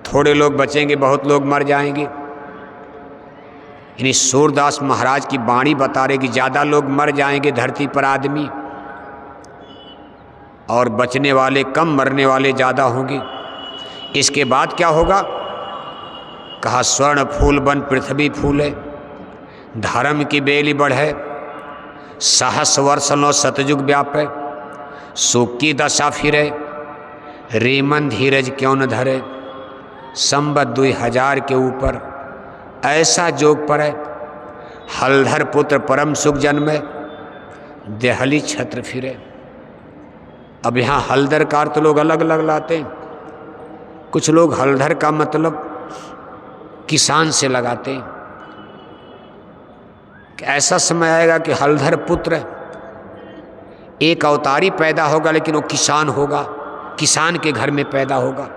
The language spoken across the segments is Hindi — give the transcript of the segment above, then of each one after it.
थोड़े लोग बचेंगे, बहुत लोग मर जाएंगे। यानी सूरदास महाराज की वाणी बता रहे कि ज़्यादा लोग मर जाएंगे धरती पर आदमी, और बचने वाले कम, मरने वाले ज़्यादा होंगे। इसके बाद क्या होगा? कहा स्वर्ण फूल बन पृथ्वी फूले, धर्म की बेली बढ़े, सहस वर्ष नो सतयुग व्यापे, सुख की दशा फिरे, रीमन धीरज क्यों न धरे, संबत 2000 के ऊपर ऐसा जोग पड़े, हलधर पुत्र परम सुख जन्मे, देहली छत्र फिरे। अब यहाँ हलधर का अर्थ लोग अलग अलग लाते हैं। कुछ लोग हलधर का मतलब किसान से लगाते हैं कि ऐसा समय आएगा कि हलधर पुत्र एक अवतारी पैदा होगा, लेकिन वो किसान होगा, किसान के घर में पैदा होगा,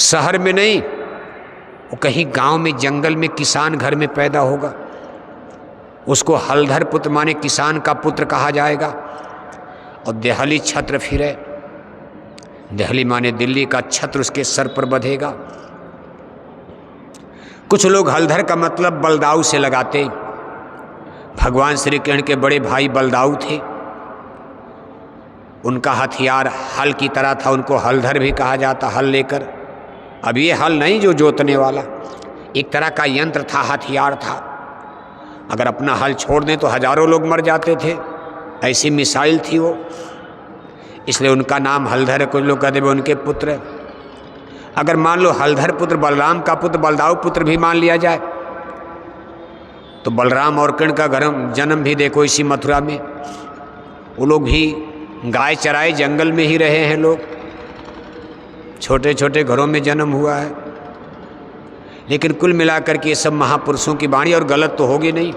शहर में नहीं, वो कहीं गांव में जंगल में किसान घर में पैदा होगा। उसको हलधर पुत्र माने किसान का पुत्र कहा जाएगा। और देहली छत्र फिरे, देहली माने दिल्ली का छत्र उसके सर पर बंधेगा। कुछ लोग हलधर का मतलब बलदाऊ से लगाते। भगवान श्री कृष्ण के बड़े भाई बलदाऊ थे, उनका हथियार हल की तरह था, उनको हलधर भी कहा जाता, हल लेकर। अब ये हल नहीं जो जोतने वाला, एक तरह का यंत्र था, हथियार था। अगर अपना हल छोड़ दें तो हजारों लोग मर जाते थे, ऐसी मिसाइल थी वो, इसलिए उनका नाम हलधर है। कुछ लोग कहते हैं उनके पुत्र। अगर मान लो हलधर पुत्र बलराम का पुत्र बलदाऊ पुत्र भी मान लिया जाए, तो बलराम और कृष्ण का जन्म भी देखो इसी मथुरा में। वो लोग भी गाय चराए जंगल में ही रहे हैं लोग, छोटे छोटे घरों में जन्म हुआ है। लेकिन कुल मिलाकर के ये सब महापुरुषों की वाणी, और गलत तो होगी नहीं।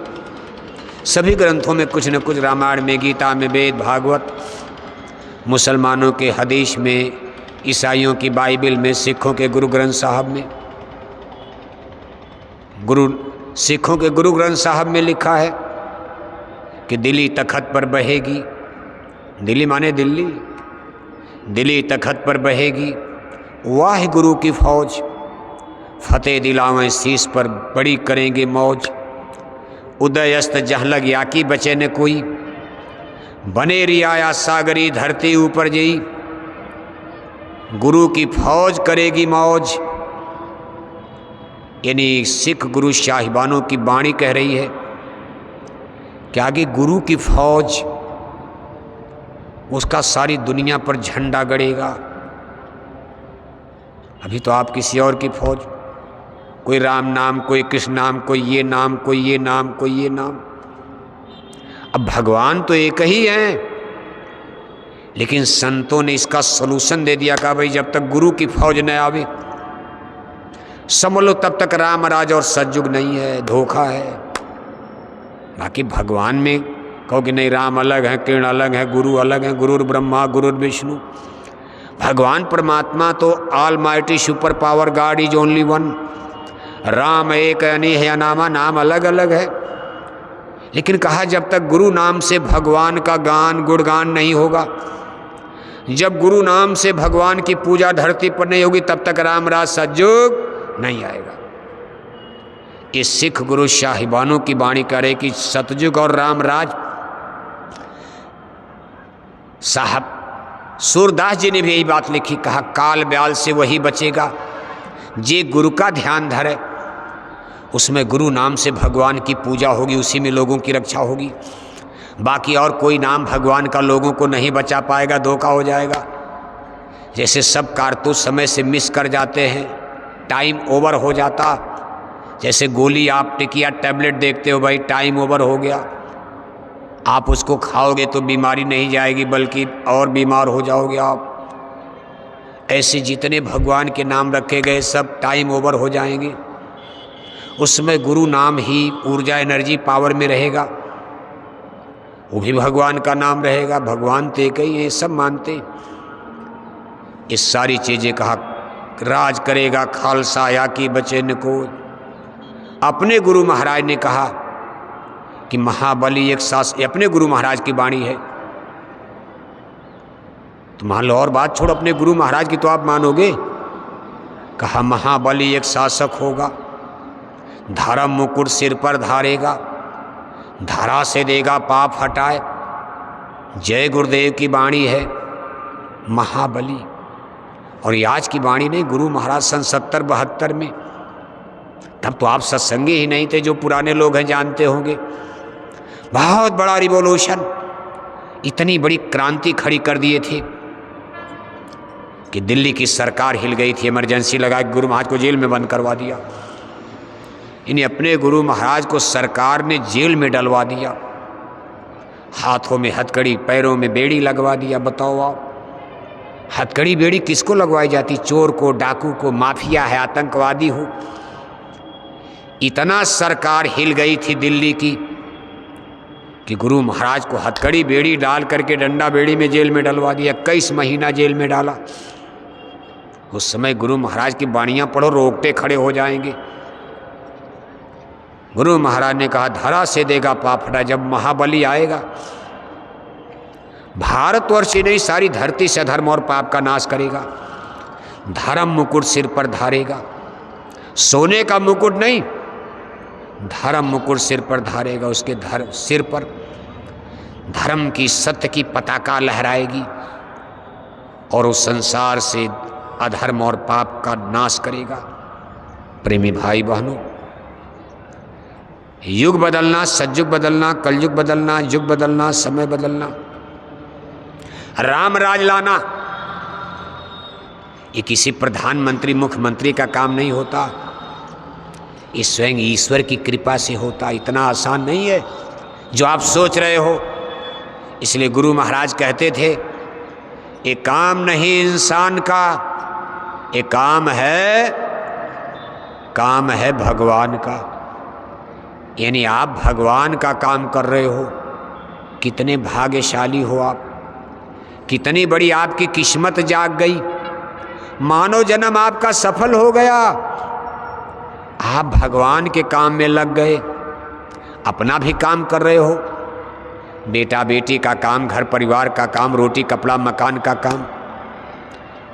सभी ग्रंथों में कुछ न कुछ, रामायण में, गीता में, वेद, भागवत, मुसलमानों के हदीस में, ईसाइयों की बाइबल में, सिखों के गुरु ग्रंथ साहब में, सिखों के गुरु ग्रंथ साहब में लिखा है कि दिल्ली तखत पर बहेगी, दिल्ली माने दिल्ली, दिल्ली तखत पर बहेगी वाह गुरु की फौज, फतेह दिलावें शीश पर बड़ी करेंगे मौज, उदयस्त जहाँ लग याकी बचे न कोई, बने रियाया सागरी धरती ऊपर जई, गुरु की फौज करेगी मौज। यानी सिख गुरु साहिबानों की वाणी कह रही है कि आगे गुरु की फौज, उसका सारी दुनिया पर झंडा गड़ेगा। अभी तो आप किसी और की फौज, कोई राम नाम, कोई कृष्ण नाम, कोई ये नाम, कोई ये नाम, कोई ये नाम। अब भगवान तो एक ही है, लेकिन संतों ने इसका सलूशन दे दिया, कहा भाई जब तक गुरु की फौज न आवे समझ लो तब तक राम राज और सतयुग नहीं है, धोखा है। बाकी भगवान में कहो कि नहीं, राम अलग है, कृष्ण अलग है, गुरु अलग है, गुरुर ब्रह्मा गुरुर विष्णु। भगवान परमात्मा तो all mighty super power God is only one. Ram एक अनेक है अनामा, नाम अलग अलग है, लेकिन कहा जब तक गुरु नाम से भगवान का गान गुणगान नहीं होगा, जब गुरु नाम से भगवान की पूजा धरती पर नहीं होगी, तब तक राम राज सतयुग नहीं आएगा। ये सिख गुरु साहिबानों की वाणी करे कि सतयुग और राम राज। साहब सूरदास जी ने भी यही बात लिखी, कहा काल ब्याल से वही बचेगा जे गुरु का ध्यान धरे। उसमें गुरु नाम से भगवान की पूजा होगी, उसी में लोगों की रक्षा होगी। बाकी और कोई नाम भगवान का लोगों को नहीं बचा पाएगा, धोखा हो जाएगा। जैसे सब कारतूस समय से मिस कर जाते हैं, टाइम ओवर हो जाता। जैसे गोली आप टिकिया टैबलेट देखते हो, भाई टाइम ओवर हो गया, आप उसको खाओगे तो बीमारी नहीं जाएगी बल्कि और बीमार हो जाओगे आप। ऐसे जितने भगवान के नाम रखे गए सब टाइम ओवर हो जाएंगे। उसमें गुरु नाम ही ऊर्जा, एनर्जी, पावर में रहेगा, वो भी भगवान का नाम रहेगा। भगवान तो एक ही है, सब मानते। ये सारी चीज़ें कहा राज करेगा खालसा या कि बचे न को। अपने गुरु महाराज ने कहा कि महाबली एक सास, अपने गुरु महाराज की वाणी है। तो मान लो, और बात छोड़, अपने गुरु महाराज की तो आप मानोगे, कहा महाबली एक शासक होगा, धर्म मुकुट सिर पर धारेगा, धरा से देगा पाप हटाए। जय गुरुदेव की वाणी है महाबली। और ये आज की वाणी नहीं, गुरु महाराज सन 70-72 में। तब तो आप सत्संगी ही नहीं थे, जो पुराने लोग हैं जानते होंगे। बहुत बड़ा रिवॉल्यूशन, इतनी बड़ी क्रांति खड़ी कर दिए थे कि दिल्ली की सरकार हिल गई थी। इमरजेंसी लगा के गुरु महाराज को जेल में बंद करवा दिया। इन्हें अपने गुरु महाराज को सरकार ने जेल में डलवा दिया, हाथों में हथकड़ी, पैरों में बेड़ी लगवा दिया। बताओ आप, हथकड़ी बेड़ी किसको लगवाई जाती? चोर को, डाकू को, माफिया है, आतंकवादी हो। इतना सरकार हिल गई थी दिल्ली की कि गुरु महाराज को हथकड़ी बेड़ी डाल करके डंडा बेड़ी में जेल में डलवा दिया। 21 महीना जेल में डाला। उस समय गुरु महाराज की वाणियां पढ़ो, रोकटे खड़े हो जाएंगे। गुरु महाराज ने कहा धरा से देगा पाप हटा। जब महाबली आएगा, भारतवर्ष ही नहीं सारी धरती से धर्म और पाप का नाश करेगा। धर्म मुकुट सिर पर धारेगा, सोने का मुकुट नहीं, धर्म मुकुट सिर पर धारेगा। उसके सिर पर धर्म की, सत्य की पताका लहराएगी और उस संसार से अधर्म और पाप का नाश करेगा। प्रेमी भाई बहनों, युग बदलना, सतयुग बदलना, कलयुग बदलना, युग बदलना, समय बदलना, राम राज लाना, ये किसी प्रधानमंत्री मुख्यमंत्री का काम नहीं होता। ये स्वयं ईश्वर की कृपा से होता। इतना आसान नहीं है जो आप सोच रहे हो। इसलिए गुरु महाराज कहते थे, ये काम नहीं इंसान का, ये काम है भगवान का। यानी आप भगवान का काम कर रहे हो। कितने भाग्यशाली हो आप, कितनी बड़ी आपकी किस्मत जाग गई। मानव जन्म आपका सफल हो गया। आप भगवान के काम में लग गए, अपना भी काम कर रहे हो। बेटा बेटी का काम, घर परिवार का काम, रोटी कपड़ा मकान का काम,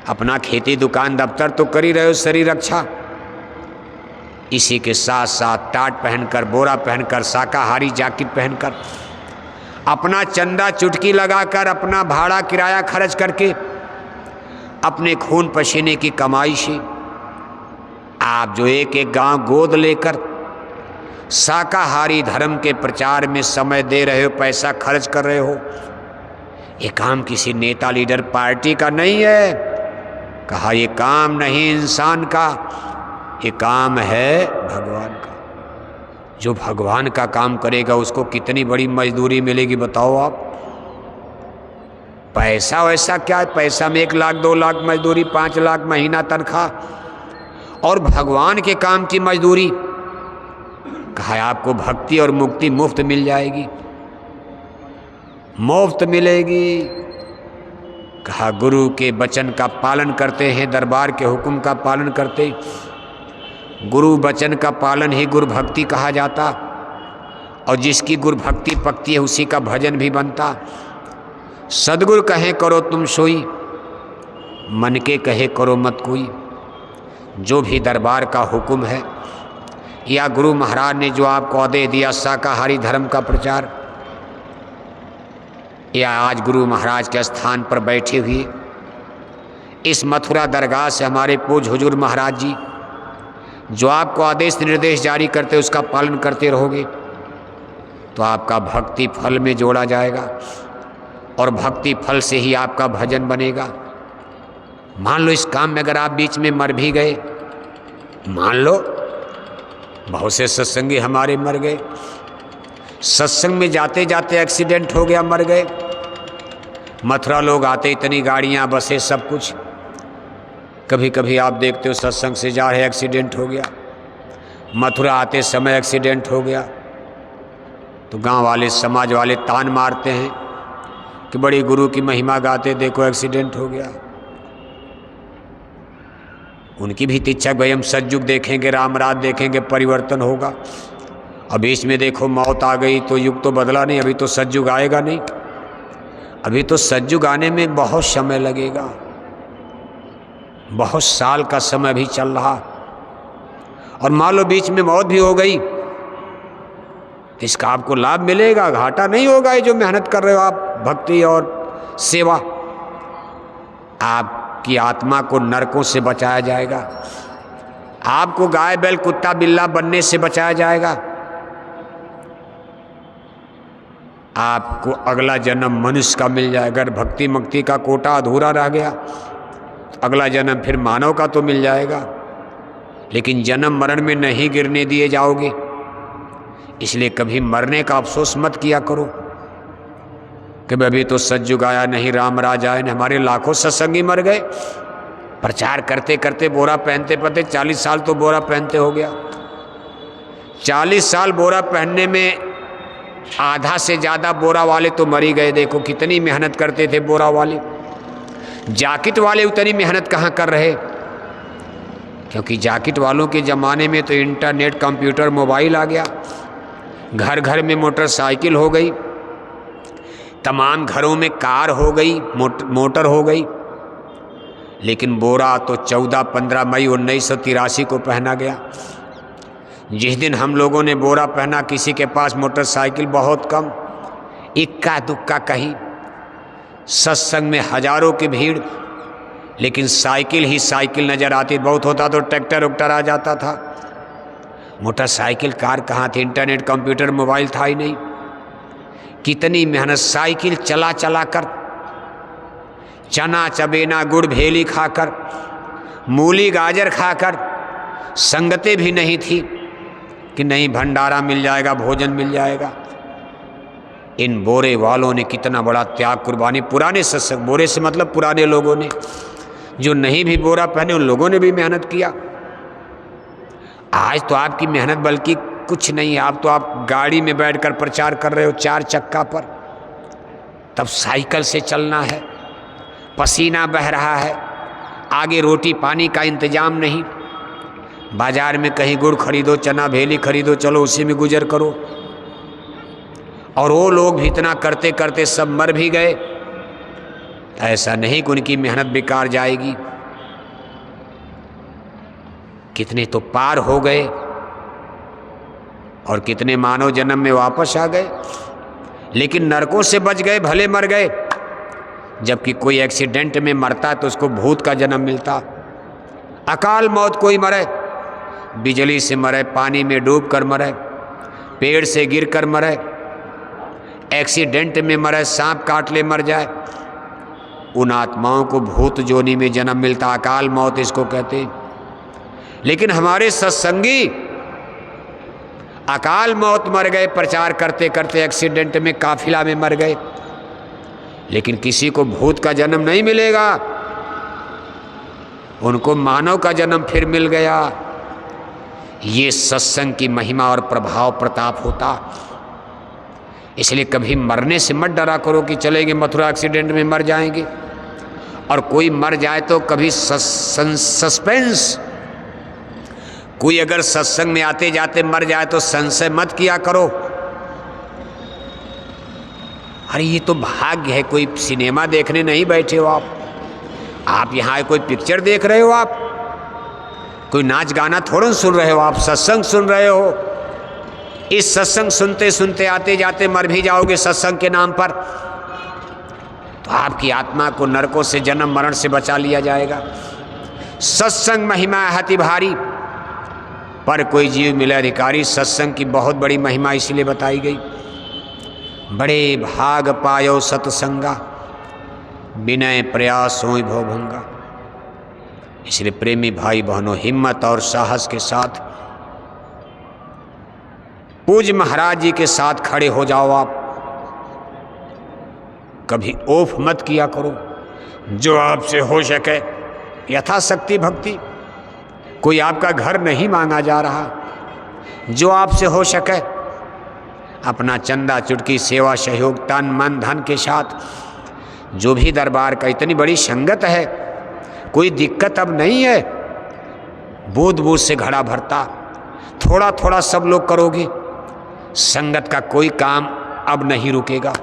अपना खेती दुकान दफ्तर तो कर ही रहे हो, शरीर रक्षा। इसी के साथ साथ टाट पहनकर, बोरा पहनकर, शाकाहारी जैकेट पहनकर, अपना चंदा चुटकी लगाकर, अपना भाड़ा किराया खर्च करके, अपने खून पसीने की कमाई से आप जो एक एक गांव गोद लेकर शाकाहारी धर्म के प्रचार में समय दे रहे हो, पैसा खर्च कर रहे हो, ये काम किसी नेता लीडर पार्टी का नहीं है। कहा ये काम नहीं इंसान का, ये काम है भगवान का। जो भगवान का काम करेगा उसको कितनी बड़ी मजदूरी मिलेगी बताओ आप। पैसा वैसा क्या है, पैसा में 1 लाख 2 लाख मजदूरी, 5 लाख महीना तनख्वाह। और भगवान के काम की मजदूरी, कहा आपको भक्ति और मुक्ति मुफ्त मिल जाएगी, मुफ्त मिलेगी। कहा गुरु के वचन का पालन करते हैं, दरबार के हुक्म का पालन करते। गुरु वचन का पालन ही गुरु भक्ति कहा जाता। और जिसकी गुरु भक्ति पकती है उसी का भजन भी बनता। सदगुरु कहे करो तुम सोई, मन के कहे करो मत कोई। जो भी दरबार का हुक्म है या गुरु महाराज ने जो आपको आदेश दिया शाकाहारी धर्म का प्रचार, या आज गुरु महाराज के स्थान पर बैठे हुए इस मथुरा दरगाह से हमारे पूज्य हुजूर महाराज जी जो आपको आदेश निर्देश जारी करते उसका पालन करते रहोगे तो आपका भक्ति फल में जोड़ा जाएगा और भक्ति फल से ही आपका भजन बनेगा। मान लो इस काम में अगर आप बीच में मर भी गए, मान लो बहुत से सत्संगी हमारे मर गए, सत्संग में जाते जाते एक्सीडेंट हो गया, मर गए। मथुरा लोग आते, इतनी गाड़ियाँ बसें सब कुछ, कभी कभी आप देखते हो सत्संग से जा रहे एक्सीडेंट हो गया। मथुरा आते समय एक्सीडेंट हो गया तो गांव वाले समाज वाले तान मारते हैं कि बड़ी गुरु की महिमा गाते, देखो एक्सीडेंट हो गया। उनकी भी इच्छा भाई हम सतयुग देखेंगे, राम राज देखेंगे, परिवर्तन होगा। अब इसमें देखो मौत आ गई तो युग तो बदला नहीं, अभी तो सतयुग आएगा नहीं, अभी तो सतयुग आने में बहुत समय लगेगा, बहुत साल का समय भी चल रहा, और मान लो बीच में मौत भी हो गई, इसका आपको लाभ मिलेगा, घाटा नहीं होगा। ये जो मेहनत कर रहे हो आप भक्ति और सेवा, आपकी आत्मा को नरकों से बचाया जाएगा, आपको गाय बैल कुत्ता बिल्ला बनने से बचाया जाएगा, आपको अगला जन्म मनुष्य का मिल जाएगा। अगर भक्ति मुक्ति का कोटा अधूरा रह गया तो अगला जन्म फिर मानव का तो मिल जाएगा, लेकिन जन्म मरण में नहीं गिरने दिए जाओगे। इसलिए कभी मरने का अफसोस मत किया करो कि अभी तो सतयुग आया नहीं, राम राज आए नहीं। हमारे लाखों सत्संगी मर गए प्रचार करते करते, बोरा पहनते पहनते 40 साल तो बोरा पहनते हो गया। 40 साल बोरा पहनने में आधा से ज़्यादा बोरा वाले तो मर ही गए। देखो कितनी मेहनत करते थे बोरा वाले, जैकेट वाले उतनी मेहनत कहाँ कर रहे, क्योंकि जैकेट वालों के ज़माने में तो इंटरनेट, कंप्यूटर, मोबाइल आ गया, घर घर में मोटरसाइकिल हो गई, तमाम घरों में कार हो गई, मोटर हो गई। लेकिन बोरा तो 14-15 मई 1983 को पहना गया। जिस दिन हम लोगों ने बोरा पहना, किसी के पास मोटरसाइकिल बहुत कम, इक्का दुक्का कहीं, सत्संग में हजारों की भीड़, लेकिन साइकिल ही साइकिल नज़र आती। बहुत होता तो ट्रैक्टर उक्टर आ जाता था, मोटरसाइकिल कार कहाँ थी, इंटरनेट कंप्यूटर मोबाइल था ही नहीं। कितनी मेहनत, साइकिल चला चला कर, चना चबेना गुड़ भेली खाकर, मूली गाजर खाकर, संगतें भी नहीं थी कि नहीं भंडारा मिल जाएगा, भोजन मिल जाएगा। इन बोरे वालों ने कितना बड़ा त्याग, कुर्बानी, पुराने सत्संग, बोरे से मतलब पुराने लोगों ने, जो नहीं भी बोरा पहने उन लोगों ने भी मेहनत किया। आज तो आपकी मेहनत बल्कि कुछ नहीं है, आप गाड़ी में बैठकर प्रचार कर रहे हो 4 चक्का पर, तब साइकिल से चलना है, पसीना बह रहा है, आगे रोटी पानी का इंतजाम नहीं, बाजार में कहीं गुड़ खरीदो, चना भेली खरीदो, चलो उसी में गुजर करो। और वो लोग भी इतना करते करते सब मर भी गए। ऐसा नहीं कि उनकी मेहनत बेकार जाएगी, कितने तो पार हो गए और कितने मानव जन्म में वापस आ गए, लेकिन नरकों से बच गए, भले मर गए। जबकि कोई एक्सीडेंट में मरता है तो उसको भूत का जन्म मिलता, अकाल मौत कोई मरे, बिजली से मरे, पानी में डूब कर मरे, पेड़ से गिर कर मरे, एक्सीडेंट में मरे, सांप काट ले मर जाए, उन आत्माओं को भूत जोनी में जन्म मिलता, अकाल मौत इसको कहते हैं। लेकिन हमारे सत्संगी अकाल मौत मर गए प्रचार करते करते, एक्सीडेंट में काफिला में मर गए, लेकिन किसी को भूत का जन्म नहीं मिलेगा, उनको मानव का जन्म फिर मिल गया। ये सत्संग की महिमा और प्रभाव प्रताप होता। इसलिए कभी मरने से मत डरा करो कि चलेंगे मथुरा, एक्सीडेंट में मर जाएंगे। और कोई मर जाए तो कभी सस्पेंस, कोई अगर सत्संग में आते जाते मर जाए तो संशय मत किया करो, अरे ये तो भाग्य है, कोई सिनेमा देखने नहीं बैठे हो आप यहाँ कोई पिक्चर देख रहे हो, आप कोई नाच गाना थोड़ा सुन रहे हो, आप सत्संग सुन रहे हो। इस सत्संग सुनते सुनते आते जाते मर भी जाओगे सत्संग के नाम पर, तो आपकी आत्मा को नरकों से, जन्म मरण से बचा लिया जाएगा। सत्संग महिमा अति भारी, पर कोई जीव मिले अधिकारी। सत्संग की बहुत बड़ी महिमा इसलिए बताई गई, बड़े भाग पायो सत्संगा, विनय प्रयास होई भवभंगा। इसलिए प्रेमी भाई बहनों, हिम्मत और साहस के साथ पूज्य महाराज जी के साथ खड़े हो जाओ। आप कभी ओफ मत किया करो, जो आपसे हो सके यथाशक्ति भक्ति। कोई आपका घर नहीं मांगा जा रहा, जो आपसे हो सके अपना चंदा चुटकी सेवा सहयोग तन मन धन के साथ, जो भी दरबार का, इतनी बड़ी संगत है, कोई दिक्कत अब नहीं है, बूंद बूंद से घड़ा भरता, थोड़ा थोड़ा सब लोग करोगे, संगत का कोई काम अब नहीं रुकेगा।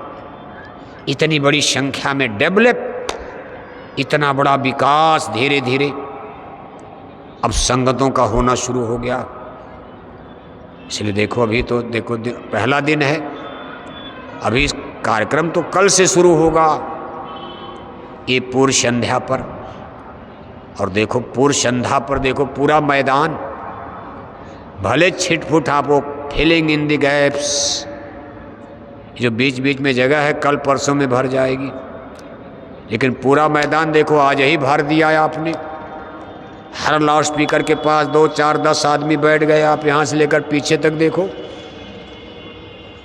इतनी बड़ी संख्या में डेवलप, इतना बड़ा विकास धीरे धीरे अब संगतों का होना शुरू हो गया। इसलिए देखो अभी तो देखो पहला दिन है, अभी कार्यक्रम तो कल से शुरू होगा ये पूर्व संध्या पर। और देखो पूर्व संध्या पर देखो पूरा मैदान, भले छिटफुट आप वो फिलिंग इन द गैप्स, जो बीच बीच में जगह है कल परसों में भर जाएगी, लेकिन पूरा मैदान देखो आज ही भर दिया है आपने। हर लाउड स्पीकर के पास 2, 4, 10 आदमी बैठ गए। आप यहाँ से लेकर पीछे तक देखो,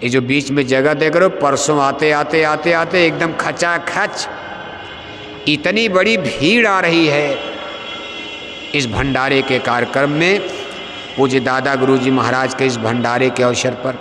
ये जो बीच में जगह देख रहे हो, परसों आते आते आते आते एकदम खचाखच इतनी बड़ी भीड़ आ रही है इस भंडारे के कार्यक्रम में। पूज्य दादा गुरुजी महाराज के इस भंडारे के अवसर पर